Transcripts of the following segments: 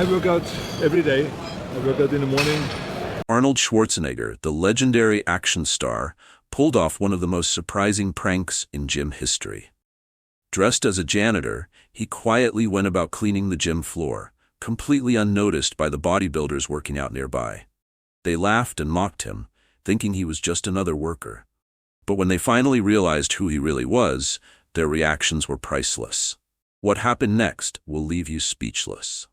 I work out every day. I work out in the morning. Arnold Schwarzenegger, the legendary action star, pulled off one of the most surprising pranks in gym history. Dressed as a janitor, he quietly went about cleaning the gym floor, completely unnoticed by the bodybuilders working out nearby. They laughed and mocked him, thinking he was just another worker. But when they finally realized who he really was, their reactions were priceless. What happened next will leave you speechless.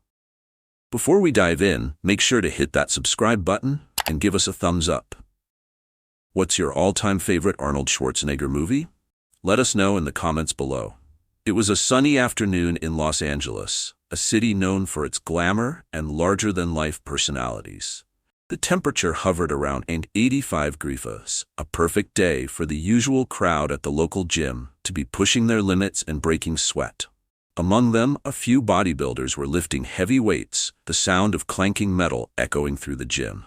Before we dive in, make sure to hit that subscribe button and give us a thumbs up. What's your all-time favorite Arnold Schwarzenegger movie? Let us know in the comments below. It was a sunny afternoon in Los Angeles, a city known for its glamour and larger-than-life personalities. The temperature hovered around 85 degrees, a perfect day for the usual crowd at the local gym to be pushing their limits and breaking sweat. Among them, a few bodybuilders were lifting heavy weights, the sound of clanking metal echoing through the gym.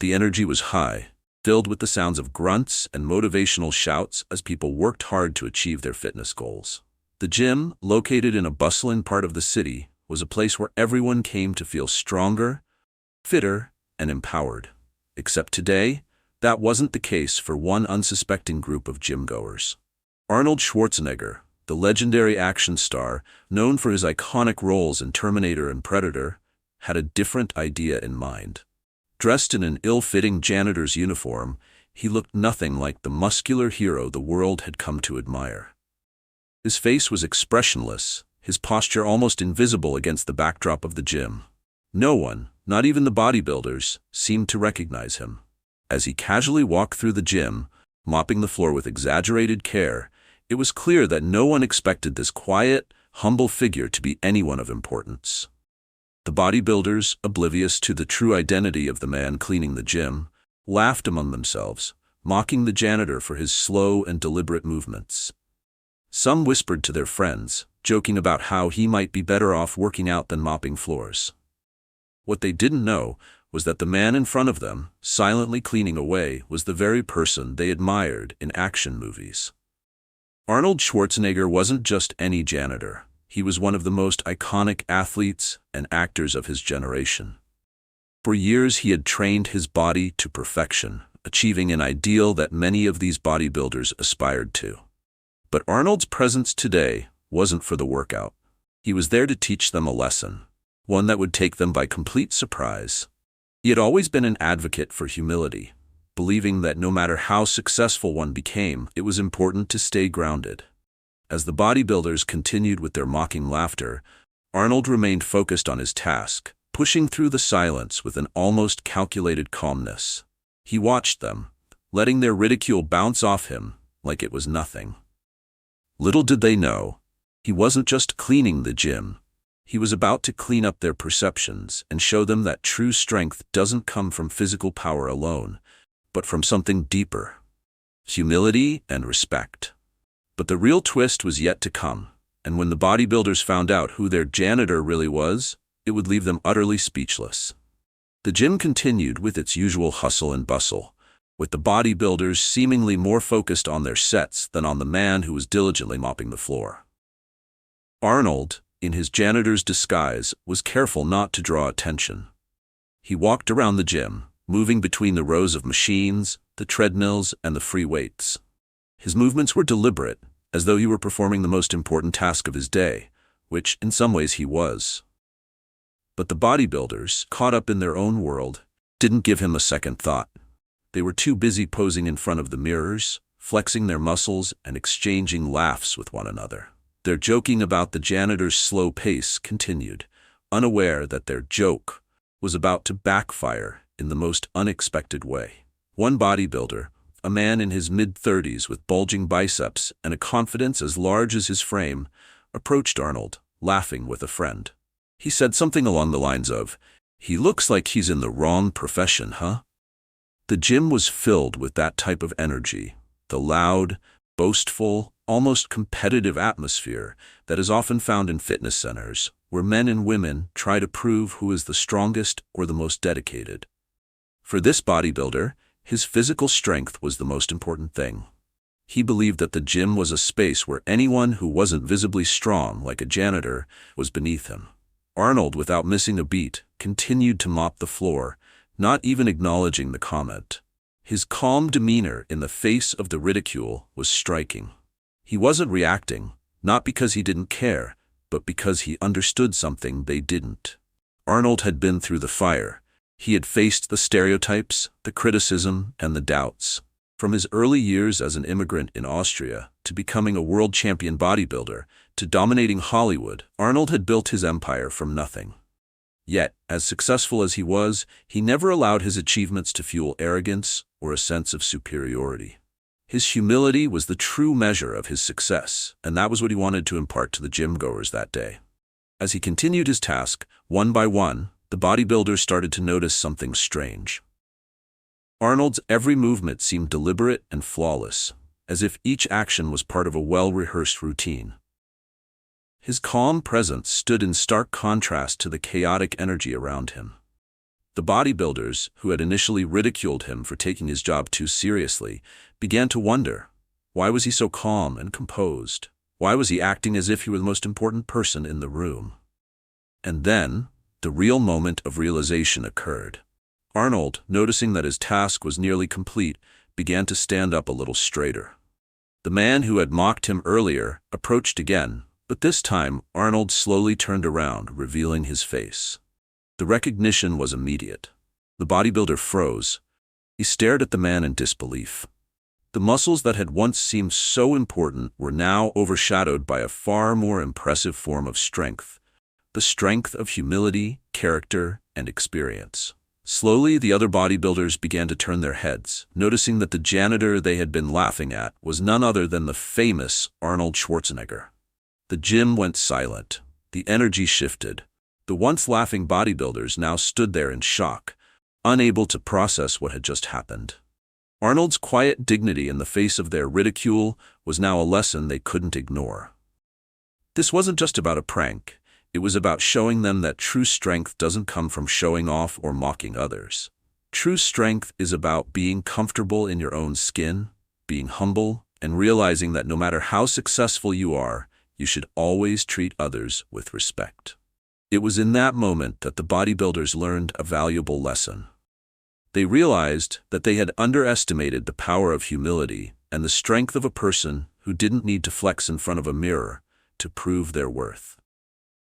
The energy was high, filled with the sounds of grunts and motivational shouts as people worked hard to achieve their fitness goals. The gym, located in a bustling part of the city, was a place where everyone came to feel stronger, fitter, and empowered. Except today, that wasn't the case for one unsuspecting group of gym-goers. Arnold Schwarzenegger, the legendary action star, known for his iconic roles in Terminator and Predator, had a different idea in mind. Dressed in an ill-fitting janitor's uniform, he looked nothing like the muscular hero the world had come to admire. His face was expressionless, his posture almost invisible against the backdrop of the gym. No one, not even the bodybuilders, seemed to recognize him. As he casually walked through the gym, mopping the floor with exaggerated care, it was clear that no one expected this quiet, humble figure to be anyone of importance. The bodybuilders, oblivious to the true identity of the man cleaning the gym, laughed among themselves, mocking the janitor for his slow and deliberate movements. Some whispered to their friends, joking about how he might be better off working out than mopping floors. What they didn't know was that the man in front of them, silently cleaning away, was the very person they admired in action movies. Arnold Schwarzenegger wasn't just any janitor. He was one of the most iconic athletes and actors of his generation. For years he had trained his body to perfection, achieving an ideal that many of these bodybuilders aspired to. But Arnold's presence today wasn't for the workout. He was there to teach them a lesson, one that would take them by complete surprise. He had always been an advocate for humility, believing that no matter how successful one became, it was important to stay grounded. As the bodybuilders continued with their mocking laughter, Arnold remained focused on his task, pushing through the silence with an almost calculated calmness. He watched them, letting their ridicule bounce off him like it was nothing. Little did they know, he wasn't just cleaning the gym. He was about to clean up their perceptions and show them that true strength doesn't come from physical power alone, but from something deeper: humility and respect. But the real twist was yet to come, and when the bodybuilders found out who their janitor really was, it would leave them utterly speechless. The gym continued with its usual hustle and bustle, with the bodybuilders seemingly more focused on their sets than on the man who was diligently mopping the floor. Arnold, in his janitor's disguise, was careful not to draw attention. He walked around the gym, moving between the rows of machines, the treadmills, and the free weights. His movements were deliberate, as though he were performing the most important task of his day, which, in some ways, he was. But the bodybuilders, caught up in their own world, didn't give him a second thought. They were too busy posing in front of the mirrors, flexing their muscles, and exchanging laughs with one another. Their joking about the janitor's slow pace continued, unaware that their joke was about to backfire in the most unexpected way. One bodybuilder, a man in his mid-30s with bulging biceps and a confidence as large as his frame, approached Arnold, laughing with a friend. He said something along the lines of, "He looks like he's in the wrong profession, huh?" The gym was filled with that type of energy, the loud, boastful, almost competitive atmosphere that is often found in fitness centers, where men and women try to prove who is the strongest or the most dedicated. For this bodybuilder, his physical strength was the most important thing. He believed that the gym was a space where anyone who wasn't visibly strong, like a janitor, was beneath him. Arnold, without missing a beat, continued to mop the floor, not even acknowledging the comment. His calm demeanor in the face of the ridicule was striking. He wasn't reacting, not because he didn't care, but because he understood something they didn't. Arnold had been through the fire. He had faced the stereotypes, the criticism, and the doubts. From his early years as an immigrant in Austria, to becoming a world champion bodybuilder, to dominating Hollywood, Arnold had built his empire from nothing. Yet, as successful as he was, he never allowed his achievements to fuel arrogance or a sense of superiority. His humility was the true measure of his success, and that was what he wanted to impart to the gym-goers that day. As he continued his task, one by one, the bodybuilders started to notice something strange. Arnold's every movement seemed deliberate and flawless, as if each action was part of a well-rehearsed routine. His calm presence stood in stark contrast to the chaotic energy around him. The bodybuilders, who had initially ridiculed him for taking his job too seriously, began to wonder, why was he so calm and composed? Why was he acting as if he were the most important person in the room? And then, the real moment of realization occurred. Arnold, noticing that his task was nearly complete, began to stand up a little straighter. The man who had mocked him earlier approached again, but this time Arnold slowly turned around, revealing his face. The recognition was immediate. The bodybuilder froze. He stared at the man in disbelief. The muscles that had once seemed so important were now overshadowed by a far more impressive form of strength, the strength of humility, character, and experience. Slowly, the other bodybuilders began to turn their heads, noticing that the janitor they had been laughing at was none other than the famous Arnold Schwarzenegger. The gym went silent. The energy shifted. The once laughing bodybuilders now stood there in shock, unable to process what had just happened. Arnold's quiet dignity in the face of their ridicule was now a lesson they couldn't ignore. This wasn't just about a prank. It was about showing them that true strength doesn't come from showing off or mocking others. True strength is about being comfortable in your own skin, being humble, and realizing that no matter how successful you are, you should always treat others with respect. It was in that moment that the bodybuilders learned a valuable lesson. They realized that they had underestimated the power of humility and the strength of a person who didn't need to flex in front of a mirror to prove their worth.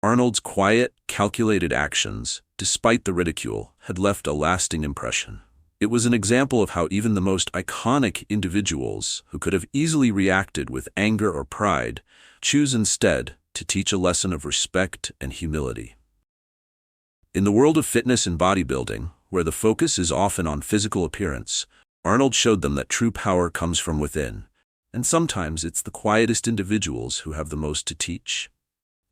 Arnold's quiet, calculated actions, despite the ridicule, had left a lasting impression. It was an example of how even the most iconic individuals, who could have easily reacted with anger or pride, choose instead to teach a lesson of respect and humility. In the world of fitness and bodybuilding, where the focus is often on physical appearance, Arnold showed them that true power comes from within, and sometimes it's the quietest individuals who have the most to teach.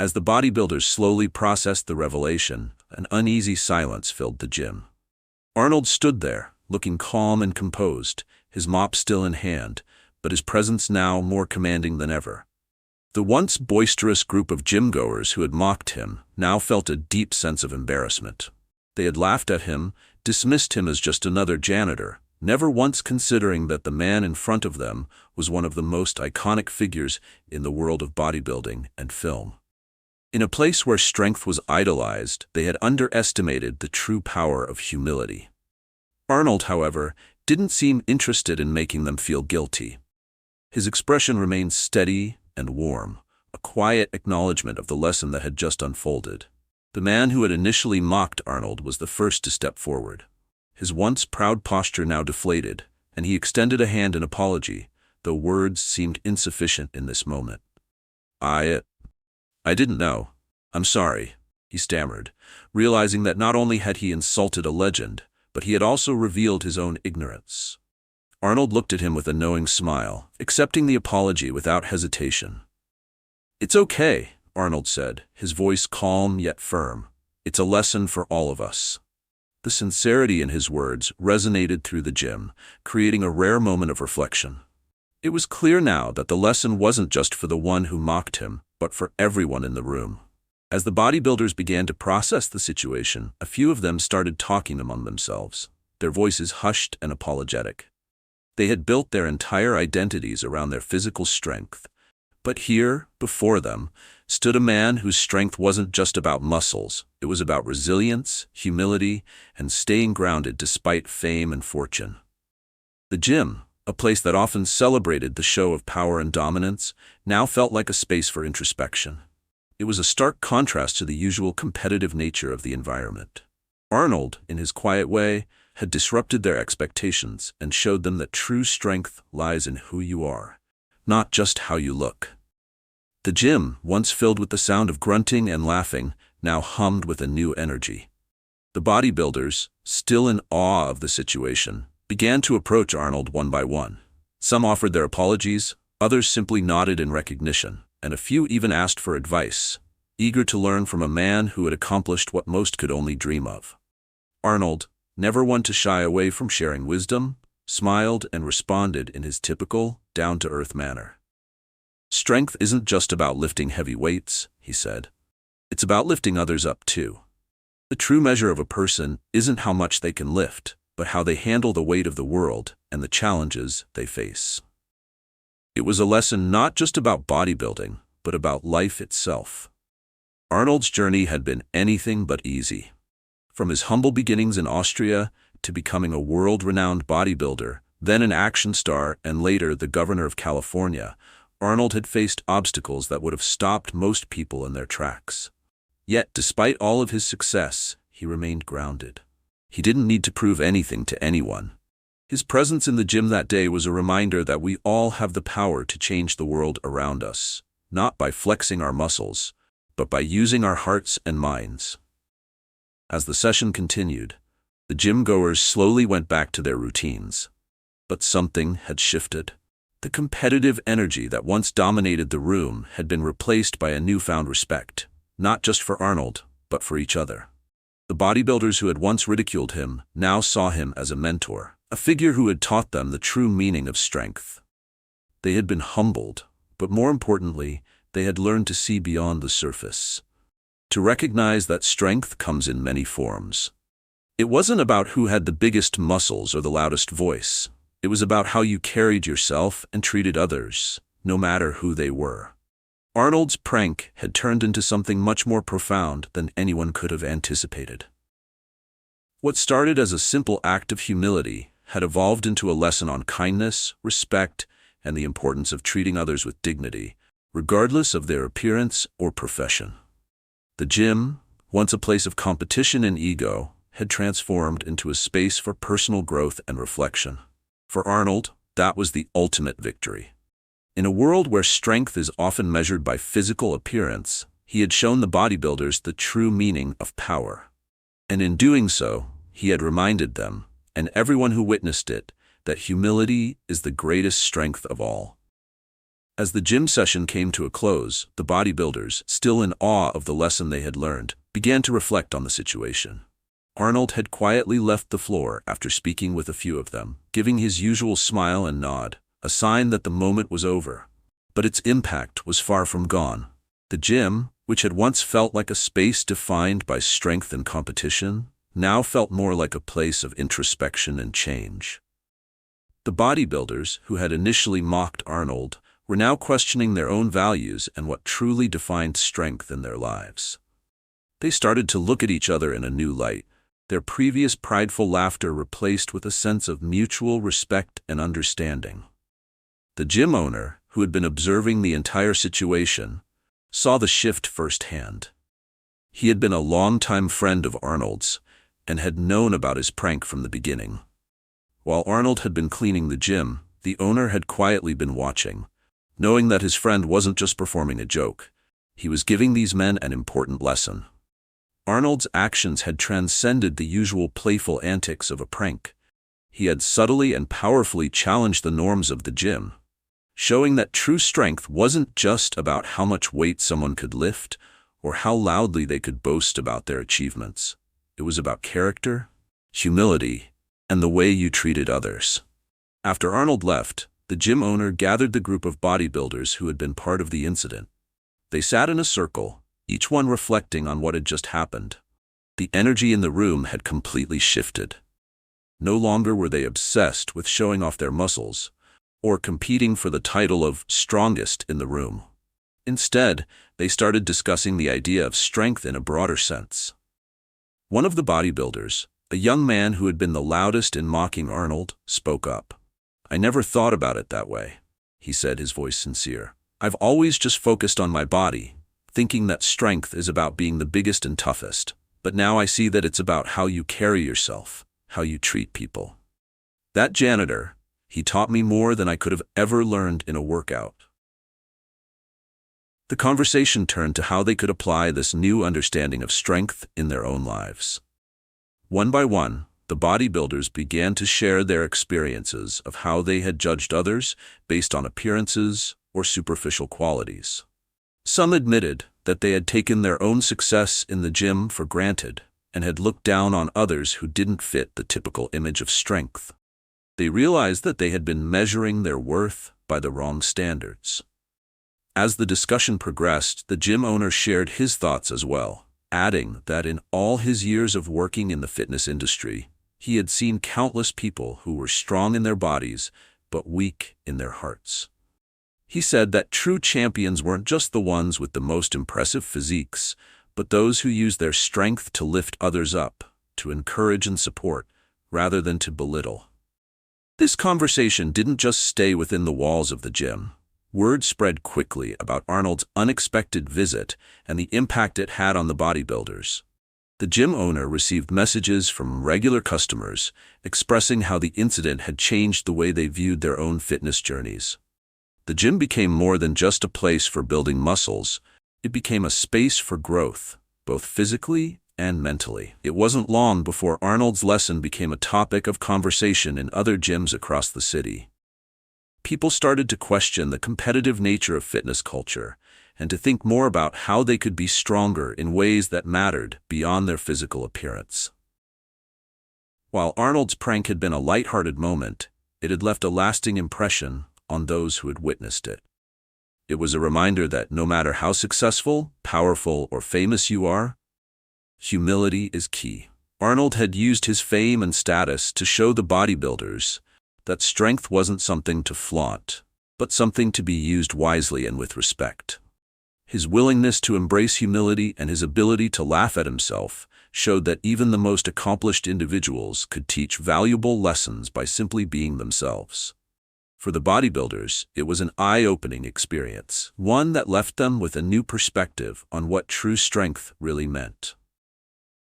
As the bodybuilders slowly processed the revelation, an uneasy silence filled the gym. Arnold stood there, looking calm and composed, his mop still in hand, but his presence now more commanding than ever. The once boisterous group of gym-goers who had mocked him now felt a deep sense of embarrassment. They had laughed at him, dismissed him as just another janitor, never once considering that the man in front of them was one of the most iconic figures in the world of bodybuilding and film. In a place where strength was idolized, they had underestimated the true power of humility. Arnold, however, didn't seem interested in making them feel guilty. His expression remained steady and warm, a quiet acknowledgement of the lesson that had just unfolded. The man who had initially mocked Arnold was the first to step forward. His once proud posture now deflated, and he extended a hand in apology, though words seemed insufficient in this moment. I didn't know. I'm sorry, he stammered, realizing that not only had he insulted a legend, but he had also revealed his own ignorance. Arnold looked at him with a knowing smile, accepting the apology without hesitation. "It's okay," Arnold said, his voice calm yet firm. "It's a lesson for all of us." The sincerity in his words resonated through the gym, creating a rare moment of reflection. It was clear now that the lesson wasn't just for the one who mocked him, but for everyone in the room. As the bodybuilders began to process the situation, a few of them started talking among themselves, their voices hushed and apologetic. They had built their entire identities around their physical strength, but here, before them, stood a man whose strength wasn't just about muscles. It was about resilience, humility, and staying grounded despite fame and fortune. The gym, a place that often celebrated the show of power and dominance, now felt like a space for introspection. It was a stark contrast to the usual competitive nature of the environment. Arnold, in his quiet way, had disrupted their expectations and showed them that true strength lies in who you are, not just how you look. The gym, once filled with the sound of grunting and laughing, now hummed with a new energy. The bodybuilders, still in awe of the situation, began to approach Arnold one by one. Some offered their apologies, others simply nodded in recognition, and a few even asked for advice, eager to learn from a man who had accomplished what most could only dream of. Arnold, never one to shy away from sharing wisdom, smiled and responded in his typical, down-to-earth manner. "Strength isn't just about lifting heavy weights," he said. "It's about lifting others up too. The true measure of a person isn't how much they can lift, but how they handle the weight of the world and the challenges they face." It was a lesson not just about bodybuilding, but about life itself. Arnold's journey had been anything but easy. From his humble beginnings in Austria to becoming a world-renowned bodybuilder, then an action star and later the governor of California, Arnold had faced obstacles that would have stopped most people in their tracks. Yet, despite all of his success, he remained grounded. He didn't need to prove anything to anyone. His presence in the gym that day was a reminder that we all have the power to change the world around us, not by flexing our muscles, but by using our hearts and minds. As the session continued, the gym-goers slowly went back to their routines. But something had shifted. The competitive energy that once dominated the room had been replaced by a newfound respect, not just for Arnold, but for each other. The bodybuilders who had once ridiculed him now saw him as a mentor, a figure who had taught them the true meaning of strength. They had been humbled, but more importantly, they had learned to see beyond the surface, to recognize that strength comes in many forms. It wasn't about who had the biggest muscles or the loudest voice. It was about how you carried yourself and treated others, no matter who they were. Arnold's prank had turned into something much more profound than anyone could have anticipated. What started as a simple act of humility had evolved into a lesson on kindness, respect, and the importance of treating others with dignity, regardless of their appearance or profession. The gym, once a place of competition and ego, had transformed into a space for personal growth and reflection. For Arnold, that was the ultimate victory. In a world where strength is often measured by physical appearance, he had shown the bodybuilders the true meaning of power. And in doing so, he had reminded them, and everyone who witnessed it, that humility is the greatest strength of all. As the gym session came to a close, the bodybuilders, still in awe of the lesson they had learned, began to reflect on the situation. Arnold had quietly left the floor after speaking with a few of them, giving his usual smile and nod, a sign that the moment was over. But its impact was far from gone. The gym, which had once felt like a space defined by strength and competition, now felt more like a place of introspection and change. The bodybuilders, who had initially mocked Arnold, were now questioning their own values and what truly defined strength in their lives. They started to look at each other in a new light, their previous prideful laughter replaced with a sense of mutual respect and understanding. The gym owner, who had been observing the entire situation, saw the shift firsthand. He had been a longtime friend of Arnold's and had known about his prank from the beginning. While Arnold had been cleaning the gym, the owner had quietly been watching, knowing that his friend wasn't just performing a joke. He was giving these men an important lesson. Arnold's actions had transcended the usual playful antics of a prank. He had subtly and powerfully challenged the norms of the gym, showing that true strength wasn't just about how much weight someone could lift or how loudly they could boast about their achievements. It was about character, humility, and the way you treated others. After Arnold left, the gym owner gathered the group of bodybuilders who had been part of the incident. They sat in a circle, each one reflecting on what had just happened. The energy in the room had completely shifted. No longer were they obsessed with showing off their muscles or competing for the title of strongest in the room. Instead, they started discussing the idea of strength in a broader sense. One of the bodybuilders, a young man who had been the loudest in mocking Arnold, spoke up. "I never thought about it that way," he said, his voice sincere. "I've always just focused on my body, thinking that strength is about being the biggest and toughest. But now I see that it's about how you carry yourself, how you treat people. That janitor, he taught me more than I could have ever learned in a workout." The conversation turned to how they could apply this new understanding of strength in their own lives. One by one, the bodybuilders began to share their experiences of how they had judged others based on appearances or superficial qualities. Some admitted that they had taken their own success in the gym for granted and had looked down on others who didn't fit the typical image of strength. They realized that they had been measuring their worth by the wrong standards. As the discussion progressed, the gym owner shared his thoughts as well, adding that in all his years of working in the fitness industry, he had seen countless people who were strong in their bodies but weak in their hearts. He said that true champions weren't just the ones with the most impressive physiques, but those who used their strength to lift others up, to encourage and support, rather than to belittle. This conversation didn't just stay within the walls of the gym. Word spread quickly about Arnold's unexpected visit and the impact it had on the bodybuilders. The gym owner received messages from regular customers expressing how the incident had changed the way they viewed their own fitness journeys. The gym became more than just a place for building muscles. It became a space for growth, both physically and mentally. It wasn't long before Arnold's lesson became a topic of conversation in other gyms across the city. People started to question the competitive nature of fitness culture and to think more about how they could be stronger in ways that mattered beyond their physical appearance. While Arnold's prank had been a lighthearted moment, it had left a lasting impression on those who had witnessed it. It was a reminder that no matter how successful, powerful, or famous you are, humility is key. Arnold had used his fame and status to show the bodybuilders that strength wasn't something to flaunt, but something to be used wisely and with respect. His willingness to embrace humility and his ability to laugh at himself showed that even the most accomplished individuals could teach valuable lessons by simply being themselves. For the bodybuilders, it was an eye-opening experience, one that left them with a new perspective on what true strength really meant.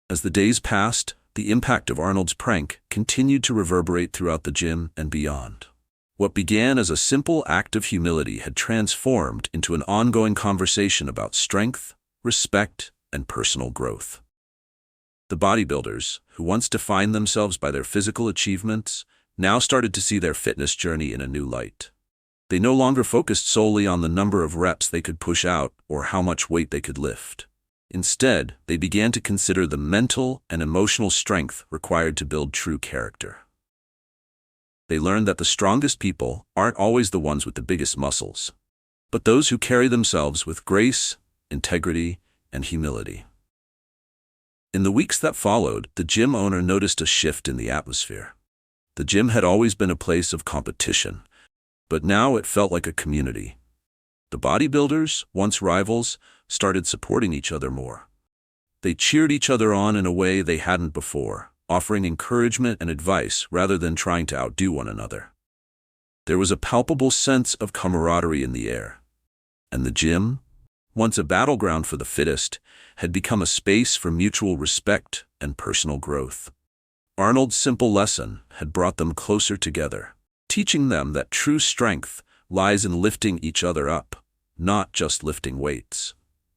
As the days passed, the impact of Arnold's prank continued to reverberate throughout the gym and beyond. What began as a simple act of humility had transformed into an ongoing conversation about strength, respect, and personal growth. The bodybuilders, who once defined themselves by their physical achievements, now started to see their fitness journey in a new light. They no longer focused solely on the number of reps they could push out or how much weight they could lift. Instead, they began to consider the mental and emotional strength required to build true character. They learned that the strongest people aren't always the ones with the biggest muscles, but those who carry themselves with grace, integrity, and humility. In the weeks that followed, the gym owner noticed a shift in the atmosphere. The gym had always been a place of competition, but now it felt like a community. The bodybuilders, once rivals, started supporting each other more. They cheered each other on in a way they hadn't before, offering encouragement and advice rather than trying to outdo one another. There was a palpable sense of camaraderie in the air. And the gym, once a battleground for the fittest, had become a space for mutual respect and personal growth. Arnold's simple lesson had brought them closer together, teaching them that true strength lies in lifting each other up, not just lifting weights.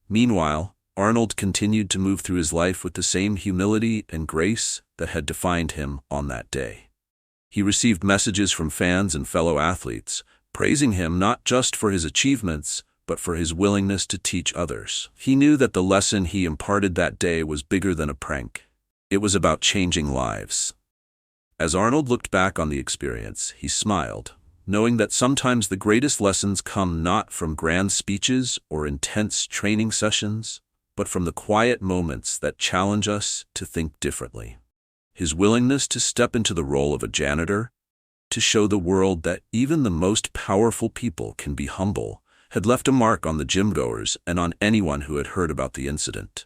Meanwhile, Arnold continued to move through his life with the same humility and grace that had defined him on that day. He received messages from fans and fellow athletes, praising him not just for his achievements, but for his willingness to teach others. He knew that the lesson he imparted that day was bigger than a prank. It was about changing lives. As Arnold looked back on the experience, he smiled, knowing that sometimes the greatest lessons come not from grand speeches or intense training sessions, but from the quiet moments that challenge us to think differently. His willingness to step into the role of a janitor, to show the world that even the most powerful people can be humble, had left a mark on the gym-goers and on anyone who had heard about the incident.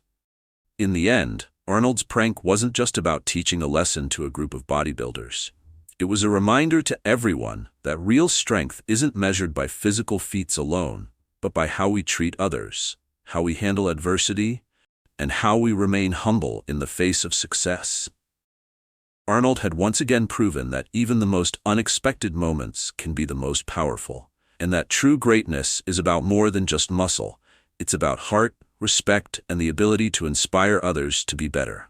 In the end, Arnold's prank wasn't just about teaching a lesson to a group of bodybuilders. It was a reminder to everyone that real strength isn't measured by physical feats alone, but by how we treat others, how we handle adversity, and how we remain humble in the face of success. Arnold had once again proven that even the most unexpected moments can be the most powerful, and that true greatness is about more than just muscle. It's about heart, respect, and the ability to inspire others to be better.